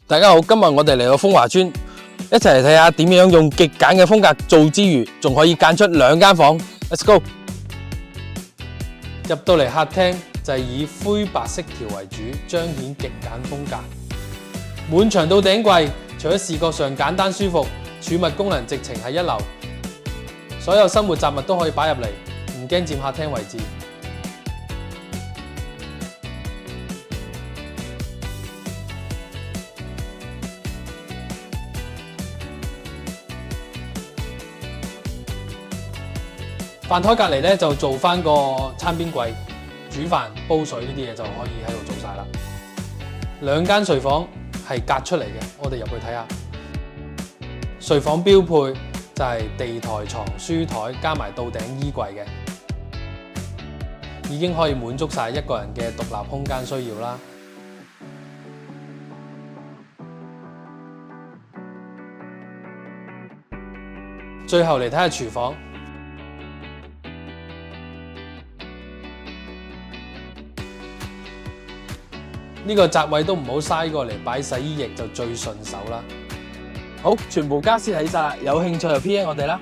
大家好，今日我哋嚟到風華村，一齊嚟睇下點樣用極簡嘅風格做之餘，仲可以間出2間房。Let's go！ 入到嚟客廳就係以灰白色調為主，彰顯極簡風格。滿牆到頂櫃，除咗視覺上簡單舒服，儲物功能直情係一流。所有生活雜物都可以擺入嚟，唔驚佔客廳位置。飯台隔離咧就做翻個餐邊櫃，煮飯煲水呢啲嘢就可以喺度做晒啦。2間睡房係隔出嚟嘅，我哋入去睇下。睡房標配就係地台床、書台加埋到頂衣櫃嘅，已經可以滿足晒一個人嘅獨立空間需要啦。最後嚟睇下廚房。呢個閘位都唔好嘥過嚟擺洗衣液就最順手啦。好，全部家私睇晒啦，有興趣就 PM 我哋啦。